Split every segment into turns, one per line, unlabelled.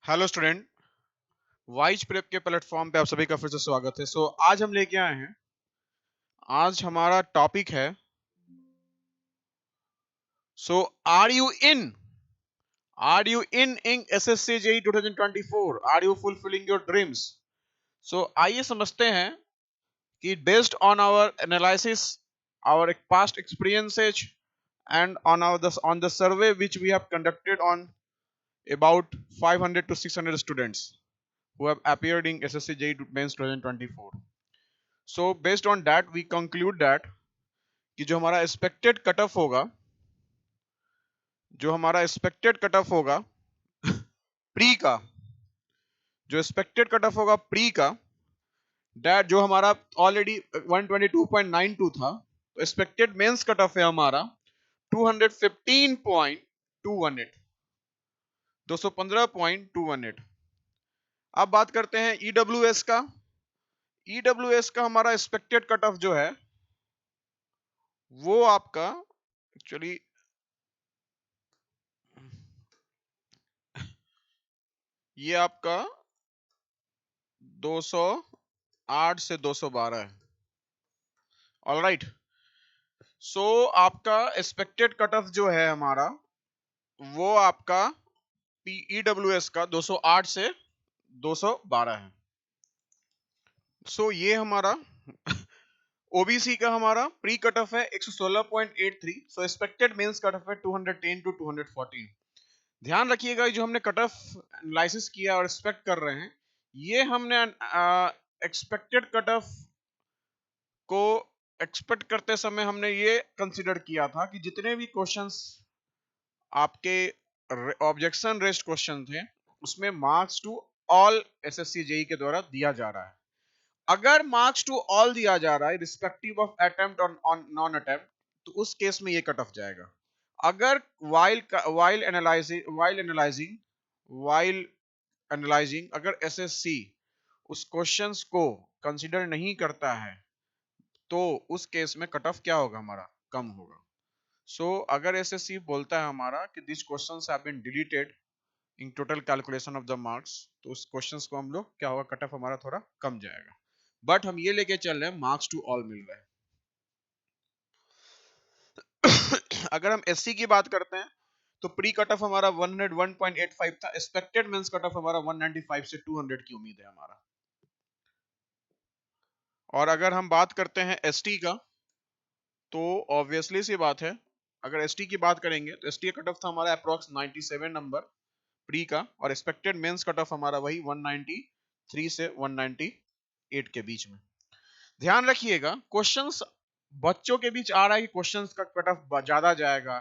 Hello student, wise prep के platform पे आप सभी का फिर से स्वागत है। आज हम लेके आए हैं, आज हमारा टॉपिक है so are you in SSC JE 2024, are you fulfilling your dreams. आइए समझते हैं कि based on our analysis, our past experiences and on the survey which we have conducted on about 500 to 600 students who have appeared in SSC JEE Mains 2024. So based on that we conclude that कि जो हमारा expected cut off होगा, जो हमारा expected cut off होगा pre का, जो expected cut off होगा प्री का, दैट जो हमारा ऑलरेडी 122.92 था, तो एक्सपेक्टेड मेंस कट ऑफ है हमारा 215.218, 215.218। अब बात करते हैं ईडब्ल्यूएस का। ईडब्ल्यूएस का हमारा एक्सपेक्टेड कट ऑफ जो है वो आपका एक्चुअली ये आपका 208 से 212 है। ऑलराइट, आपका एक्सपेक्टेड कट ऑफ जो है हमारा वो आपका ईडब्ल्यूएस का 208 से 212 है। ये हमारा ओबीसी का हमारा प्री कट ऑफ है 116.83। एक्सपेक्टेड मेंस कट ऑफ है 210 टू 214। ध्यान रखिएगा, जो हमने कट ऑफ एनालिसिस किया और एक्सपेक्ट कर रहे हैं, ये हमने एक्सपेक्टेड कट ऑफ को एक्सपेक्ट करते समय हमने ये कंसीडर किया था कि जितने भी क्वेश्चंस आपके ऑब्जेक्शन रेस्ड क्वेश्चन थे उसमें marks to all SSC JE के द्वारा दिया जा रहा है। अगर मार्क्स टू ऑल दिया जा रहा है रिस्पेक्टिव ऑफ अटेम्प्ट और नॉन अटेम्प्ट, तो उस केस में ये कट ऑफ जाएगा। अगर वाइल एनालाइजिंग अगर एसएससी उस क्वेश्चंस को कंसीडर नहीं करता है तो उस केस में कट ऑफ क्या होगा, हमारा कम होगा। अगर एसएससी बोलता है हमारा कि this questions have been deleted in total calculation of the marks, तो उस क्वेश्चंस को हम लोग क्या होगा, कट ऑफ हमारा थोड़ा कम जाएगा। बट हम ये लेके चल रहे हैं मार्क्स टू ऑल मिल रहा है। अगर हम एससी की बात करते हैं तो प्री कट ऑफ हमारा 101.85 था, एक्सपेक्टेड मेंस कट ऑफ हमारा 195 से 200 की उम्मीद है हमारा। और अगर हम बात करते हैं एसटी का, तो ऑब्वियसली सी बात है, अगर एसटी की बात करेंगे तो एसटी कट ऑफ था हमारा अप्रोक्स 97 नंबर प्री का, और एक्सपेक्टेड मेंस कट ऑफ हमारा वही 193 से 198 के बीच में। ध्यान रखिएगा, क्वेश्चंस बच्चों के बीच आ रहा है कि क्वेश्चंस का कट ऑफ ज्यादा जाएगा।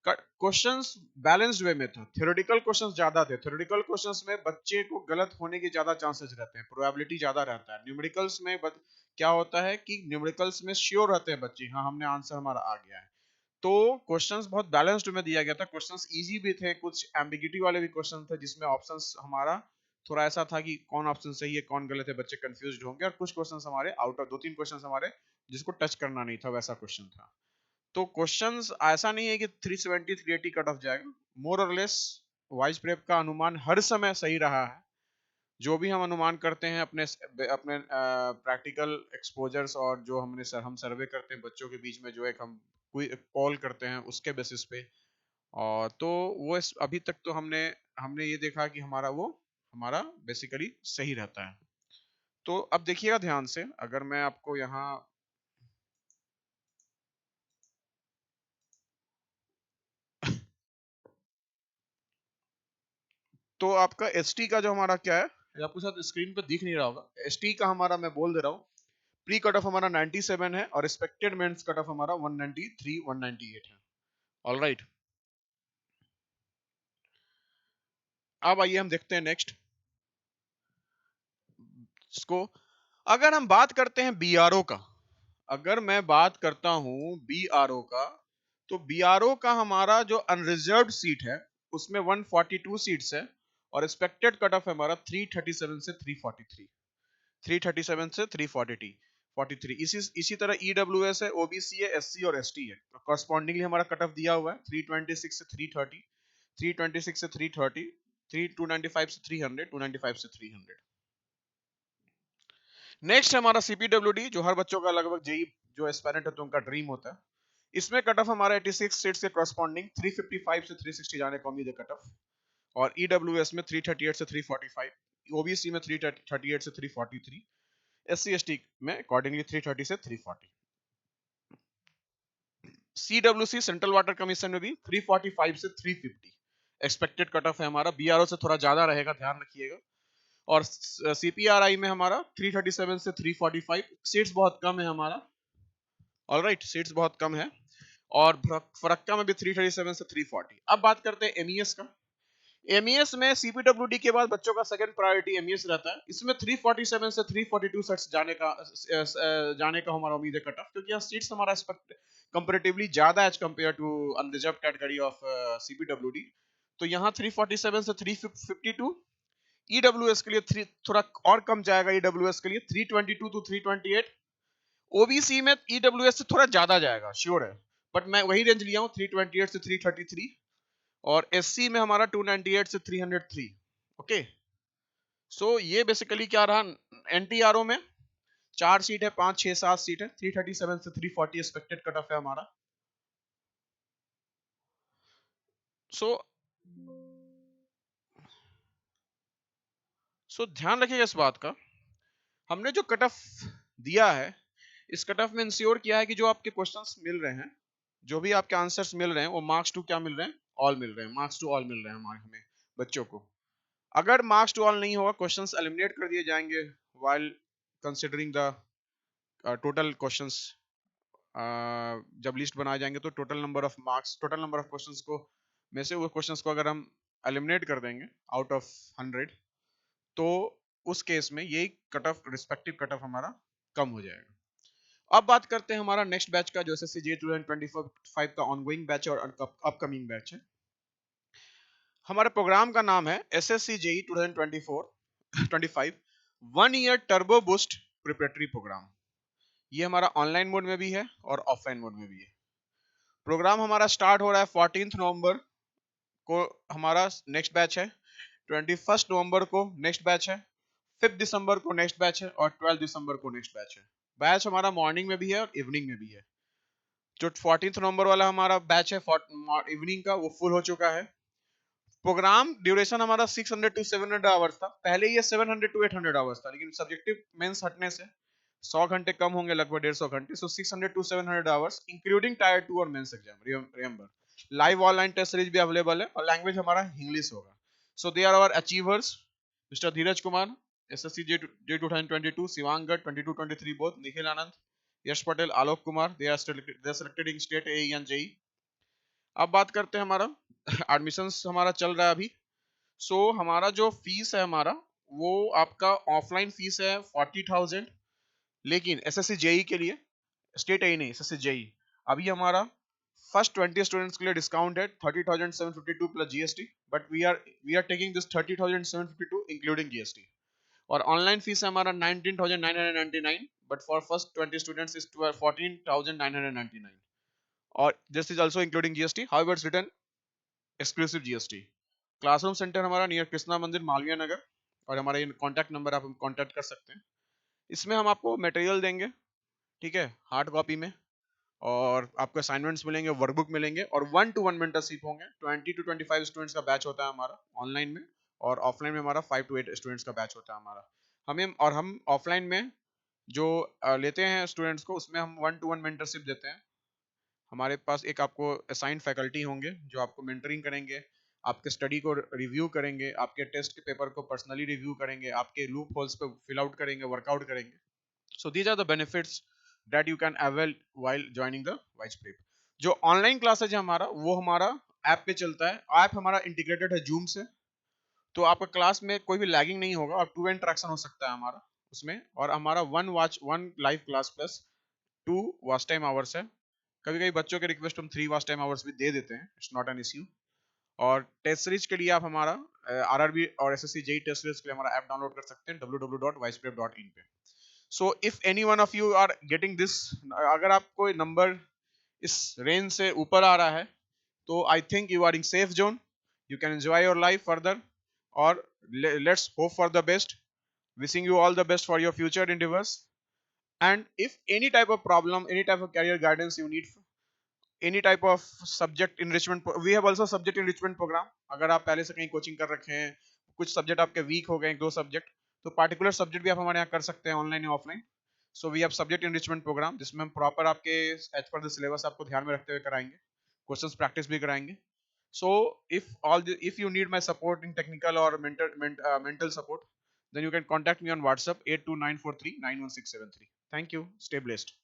क्वेश्चंस बैलेंस्ड वे में था, थ्योरेटिकल क्वेश्चंस ज्यादा थे। थ्योरेटिकल क्वेश्चंस में बच्चे को गलत होने के ज्यादा चांसेस रहते हैं, प्रोबेबिलिटी ज्यादा रहता है। न्यूमेरिकल्स में क्या होता है कि न्यूमेरिकल्स में श्योर रहते हैं बच्चे, हाँ हमने आंसर हमारा आ गया है। तो क्वेश्चंस बहुत बैलेंस्ड में दिया गया था। क्वेश्चंस इजी भी थे, कुछ एम्बिग्यूटी वाले भी क्वेश्चन थे जिसमें ऑप्शंस हमारा थोड़ा ऐसा था कि कौन ऑप्शन सही है कौन गलत है, बच्चे कंफ्यूज्ड होंगे। और कुछ क्वेश्चंस हमारे आउट ऑफ 2-3 क्वेश्चंस हमारे जिसको टच करना नहीं था, वैसा क्वेश्चन था। तो क्वेश्चंस ऐसा नहीं है कि 370 380 कट ऑफ जाएगा। मोर और लेस वाइज प्रेप का अनुमान हर समय सही रहा है। जो भी हम अनुमान करते हैं अपने अपने प्रैक्टिकल एक्सपोजर्स और जो हम सर्वे करते हैं बच्चों के बीच में, जो एक हम कोई कॉल करते हैं उसके बेसिस पे, और तो वो अभी तक तो हमने हमने ये देखा कि हमारा बेसिकली सही रहता है। तो अब देखिएगा ध्यान से, अगर मैं आपको यहाँ तो आपका एसटी का जो हमारा क्या है, ये आपके साथ स्क्रीन पे दिख नहीं रहा होगा। एसटी का हमारा मैं बोल दे रहा हूँ, प्री कट ऑफ हमारा 97 है और एक्सपेक्टेड मेंस कट ऑफ हमारा 193 198 है। ऑलराइट, अब आइए हम देखते हैं नेक्स्ट इसको। अगर हम बात करते हैं बीआरओ का, अगर मैं बात करता हूं बीआरओ का, तो बीआरओ का हमारा जो अनरिजर्व्ड सीट है उसमें 142 सीट्स है और एक्सपेक्टेड कट ऑफ हमारा 337 से 343, 337 से 343। इसी तरह ईडब्ल्यूएस है, ओबीसी है, एससी और एसटी है। तो कॉरस्पॉन्डिंगली हमारा कट ऑफ दिया हुआ है 326 से 330, 326 से 330, 295 से 300, 295 से 300। नेक्स्ट है हमारा सीपीडब्ल्यूडी, जो हर बच्चों का लगभग जेई जो एस्पायरेंट है तो उनका ड्रीम होता है। इसमें कट ऑफ हमारा 86 सीट्स के कॉरस्पॉन्डिंग 355 से 360 जाने का उम्मीद है कट ऑफ। और ईडब्ल्यूएस में 338 से 345, ओबीसी में 338 से 343, एससी एसटी में अकॉर्डिंगली 330 से 340। सीडब्ल्यूसी सेंट्रल वाटर कमीशन में भी 345 से 350 एक्सपेक्टेड कट ऑफ है हमारा। बीआरओ से थोड़ा ज्यादा रहेगा, ध्यान रखिएगा। और सीपीआरआई में हमारा 337 से 345, सीट्स बहुत कम है हमारा। ऑलराइट, सीट्स बहुत कम है। और फरक्का में भी 337 से 340। अब बात करते हैं एमईएस का। एमईएस में सीपीडब्ल्यूडी के बाद बच्चों का सेकंड प्रायोरिटी एमईएस रहता है। इसमें 347 से 342 सेट्स जाने का हमारा उम्मीद है कट ऑफ, क्योंकि यहाँ सीट्स हमारा कंपैरेटिवली ज्यादा as compare to unreserve category of CPWD. तो यहाँ 347 से 352। ईडब्ल्यूएस के लिए थोड़ा और कम जाएगा, ईडब्ल्यूएस के लिए 322 टू 328। ओबीसी में ईडब्ल्यूएस से थोड़ा ज्यादा जाएगा, श्योर है, बट मैं वही रेंज लिया हूँ 328 से 333। और एससी में हमारा 298 से 303। ओके, सो ये बेसिकली क्या रहा। एनटीआरओ में 4 सीट है, 5 6 7 सीट है, 337 से 340 एक्सपेक्टेड कट ऑफ है हमारा। सो ध्यान रखिएगा इस बात का। हमने जो कट ऑफ दिया है, इस कट ऑफ में इंश्योर किया है कि जो आपके क्वेश्चंस मिल रहे हैं, जो भी आपके आंसर्स मिल रहे हैं, वो मार्क्स टू क्या मिल रहे हैं, ऑल मिल रहे हैं। मार्क्स टू ऑल मिल रहे हैं हमें बच्चों को। अगर मार्क्स टू ऑल नहीं होगा, क्वेश्चंस एलिमिनेट कर दिए जाएंगे while considering the total questions. जब लिस्ट बनाए जाएंगे तो total number of marks, total number of questions को में से वो क्वेश्चंस को अगर हम एलिमिनेट कर देंगे आउट ऑफ 100, तो उस केस में ये cut off, respective cut off हमारा कम हो जाएगा। अब बात करते हैं हमारा नेक्स्ट बैच का, जो एसएससी जे 2025 का ऑनगोइंग बैच और अपकमिंग बैच है। हमारे प्रोग्राम का नाम है SSC JE 2024-25 1 year turbo boost preparatory programme. ये हमारा ऑनलाइन मोड में भी है और ऑफलाइन मोड में भी है। प्रोग्राम हमारा स्टार्ट हो रहा है 14 नवंबर को, हमारा नेक्स्ट बैच है। 21 नवंबर को नेक्स्ट बैच है। 5 दिसंबर को नेक्स्ट बैच है और 12 दिसंबर को नेक्स्ट बैच है। बैच हमारा मॉर्निंग में भी है और इवनिंग में भी है। जो 14 नवंबर वाला हमारा बैच है इवनिंग का, वो फुल हो चुका है। प्रोग्राम ड्यूरेशन हमारा 600 टू 700 आवर्स था। पहले ये 700 टू 800 आवर्स था, लेकिन सब्जेक्टिव मेंस हटने से 100 घंटे कम होंगे, लगभग 150 घंटे। So 600 to 700 hours including tier 2 और mains exam. Remember, live online test series भी अवेलेबल है और लैंग्वेज हमारा इंग्लिश होगा। So they are our achievers, mister Dheeraj Kumar SSC JE 2022, Shivang Garg 22-23 both, Nikhil Anand, Yash Patel, Alok Kumar, they are selected in state AE and JE. अब बात करते हैं हमारा एडमिशंस हमारा चल रहा है अभी। सो हमारा जो फीस है हमारा, वो आपका ऑफलाइन फीस है 40,000, लेकिन एसएससी जेई के लिए, स्टेट एई नहीं, एसएससी जेई, अभी हमारा फर्स्ट 20 स्टूडेंट्स के लिए डिस्काउंट है 30,752 plus GST, but we are taking this 30,752 including GST. और ऑनलाइन फीस है हमारा 19,999, but for first 20 students is 14,999, और this is also including GST, however it's written exclusive GST. Classroom centre हमारा near Krishna Mandir, Malviya नगर, और हमारा ये कॉन्टैक्ट नंबर आप contact कर सकते हैं। इसमें हम आपको मटेरियल देंगे, ठीक है, हार्ड कॉपी में, और आपको असाइनमेंट्स मिलेंगे, वर्कबुक मिलेंगे, और 1 to 1 मेंटरशिप होंगे। 20 to 25 स्टूडेंट्स का बैच होता है हमारा ऑनलाइन में, और ऑफलाइन में हमारा 5 to 8 स्टूडेंट्स का बैच होता है हमारा। हम ऑफलाइन में जो लेते हैं स्टूडेंट्स को, उसमें हम 1 to 1 मेंटरशिप देते हैं। हमारे पास एक आपको असाइन फैकल्टी होंगे जो आपको मेंटरिंग करेंगे, आपके स्टडी को रिव्यू करेंगे, आपके टेस्ट के पेपर को पर्सनली रिव्यू करेंगे, आपके लूप होल्स पे फिल आउट करेंगे, वर्कआउट करेंगे। So these are the benefits that you can avail while joining the Wise Prep. जो ऑनलाइन क्लासेज है हमारा, वो हमारा ऐप पे चलता है। ऐप हमारा इंटीग्रेटेड है जूम से, तो आपका क्लास में कोई भी लैगिंग नहीं होगा और 2 वे इंटरेक्शन हो सकता है हमारा उसमें। और हमारा 1 live class plus 2 watch time hours है। कभी कभी बच्चों के रिक्वेस्ट हम 3 वॉच टाइम आवर्स भी दे देते हैं, इट्स नॉट एन इश्यू। और टेस्ट सीरीज के लिए आप हमारा आरआरबी और एसएससी जेई टेस्ट सीरीज के लिए हमारा ऐप डाउनलोड कर सकते हैं www.wiseprep.in पे। So if any one of you are getting this, अगर आपको नंबर इस रेंज से ऊपर आ रहा है, तो I think you are in safe zone, you can enjoy your life further. और let's hope for the best. Wishing you all the best for your future endeavors. And if any type of problem, any type of career guidance you need, any type of subject enrichment, we have also subject enrichment program. अगर आप पहले से कहीं coaching कर रखे हैं, कुछ subject आपके वीक हो गए, 2 सब्जेक्ट, तो पार्टिकुलर सब्जेक्ट भी आप हमारे यहाँ कर सकते हैं ऑनलाइन या offline. So we have subject enrichment programme जिसमें हम प्रॉपर आपके एज पर द सिलेबस आपको ध्यान में रखते हुए कराएंगे, क्वेश्चंस प्रैक्टिस भी कराएंगे. So if you need my support in technical or mental support, then you can contact me on WhatsApp 829439167. Thank you. Stay blessed.